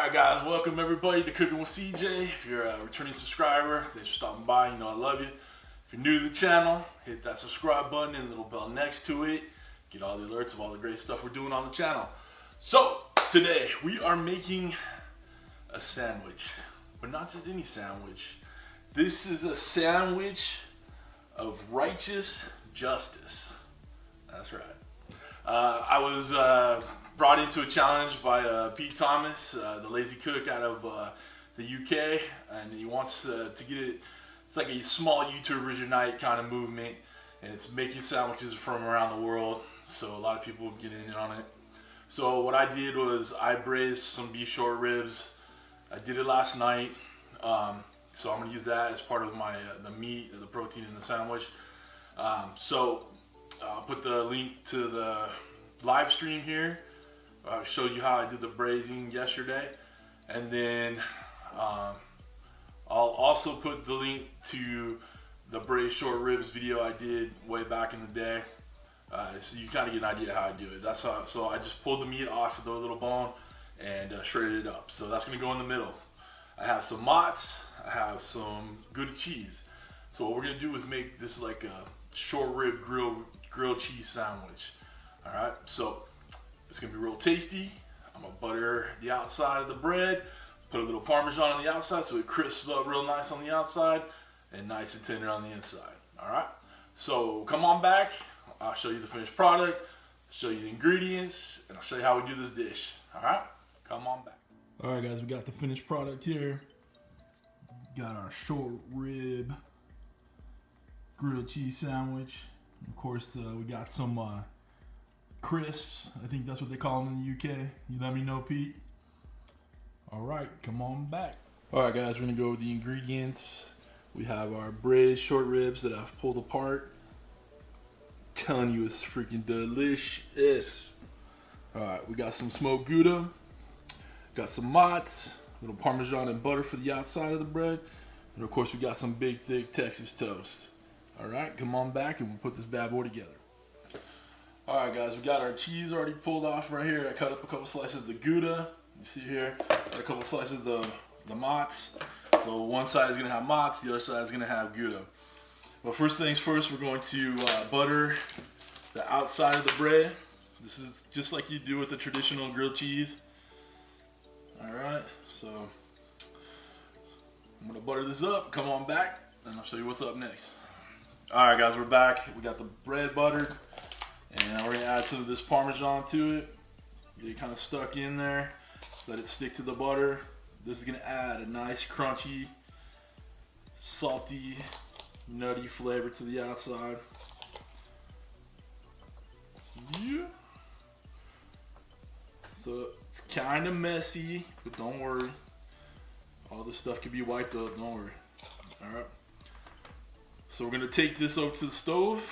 Alright guys, welcome everybody to Cooking with CJ. If you're a returning subscriber, thanks for stopping by, you know I love you. If you're new to the channel, hit that subscribe button and the little bell next to it. Get all the alerts of all the great stuff we're doing on the channel. So, today we are making a sandwich, but not just any sandwich. This is a sandwich of righteous justice. That's right. I was brought into a challenge by Pete Thomas, the lazy cook out of the UK, and he wants to get it. It's like a small YouTubers Unite kind of movement, and it's making sandwiches from around the world. So a lot of people get in on it. So what I did was I braised some beef short ribs. I did it last night, so I'm gonna use that as part of my the meat or the protein in the sandwich. So I'll put the link to the live stream here. I showed you how I did the braising yesterday, and then I'll also put the link to the braised short ribs video I did way back in the day, so you kind of get an idea how I do it. That's how. So I just pulled the meat off of the little bone and shredded it up. So that's gonna go in the middle. I have some motz. I have some Gouda cheese. So what we're gonna do is make this like a short rib grilled cheese sandwich. All right. So it's gonna be real tasty. I'm gonna butter the outside of the bread, put a little Parmesan on the outside so it crisps up real nice on the outside and nice and tender on the inside. All right, so come on back. I'll show you the finished product, show you the ingredients, and I'll show you how we do this dish. All right, come on back. All right, guys, we got the finished product here. Got our short rib grilled cheese sandwich. Of course, we got some crisps. I think that's what they call them in the UK. You let me know, Pete. All right, come on back. All right, guys, we're gonna go with the ingredients. We have our braised short ribs that I've pulled apart. Telling you, it's freaking delicious. All right, we got some smoked Gouda. Got some motz, a little Parmesan and butter for the outside of the bread. And of course, we got some big, thick Texas toast. All right, come on back and we'll put this bad boy together. All right, guys, we got our cheese already pulled off right here. I cut up a couple slices of the Gouda. You see here, got a couple slices of the motz. So one side is gonna have motz, the other side is gonna have Gouda. But first things first, we're going to butter the outside of the bread. This is just like you do with a traditional grilled cheese. All right, so I'm gonna butter this up. Come on back, and I'll show you what's up next. All right, guys, we're back. We got the bread buttered. And we're gonna add some of this Parmesan to it. Get it kind of stuck in there. Let it stick to the butter. This is gonna add a nice crunchy, salty, nutty flavor to the outside. Yeah. So it's kind of messy, but don't worry. All this stuff can be wiped up, don't worry. All right. So we're gonna take this over to the stove.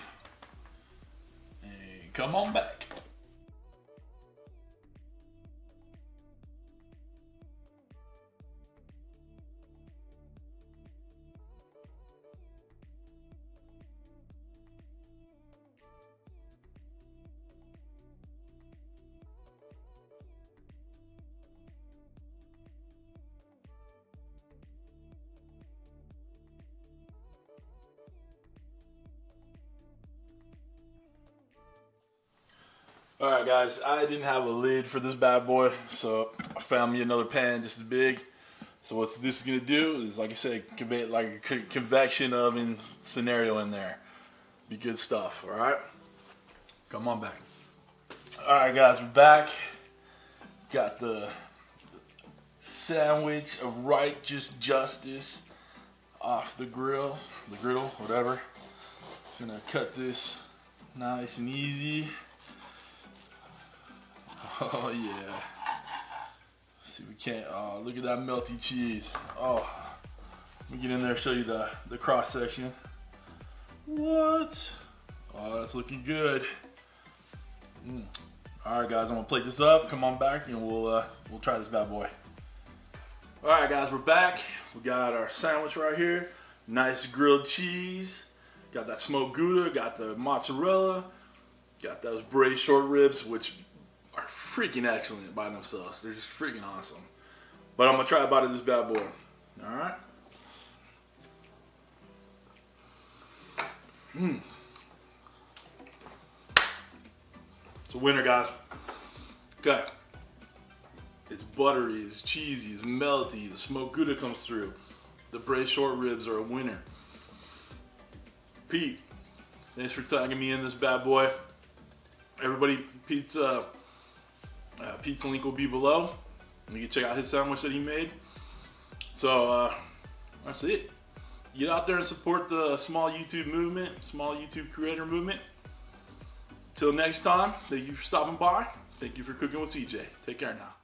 Come on back. Alright guys, I didn't have a lid for this bad boy, so I found me another pan just as big. So what this is going to do is, like I said, convey like a convection oven scenario in there. Be good stuff, alright? Come on back. Alright guys, we're back. Got the sandwich of righteous justice off the griddle, whatever. Gonna cut this nice and easy. Oh yeah. See, we can't. Oh, look at that melty cheese. Oh, let me get in there and show you the cross section. What? Oh, that's looking good. All right, guys, I'm gonna plate this up. Come on back, and we'll try this bad boy. All right, guys, we're back. We got our sandwich right here. Nice grilled cheese. Got that smoked Gouda. Got the mozzarella. Got those braised short ribs, which are freaking excellent by themselves. They're just freaking awesome. But I'm gonna try a bite of this bad boy. All right. It's a winner, guys. Okay. It's buttery, it's cheesy, it's melty. The smoked Gouda comes through. The braised short ribs are a winner. Pete, thanks for tagging me in this bad boy. Everybody, Pete's link will be below. You can check out his sandwich that he made. So that's it. Get out there and support the small YouTube movement, small YouTube creator movement. Till next time, thank you for stopping by. Thank you for cooking with CJ. Take care now.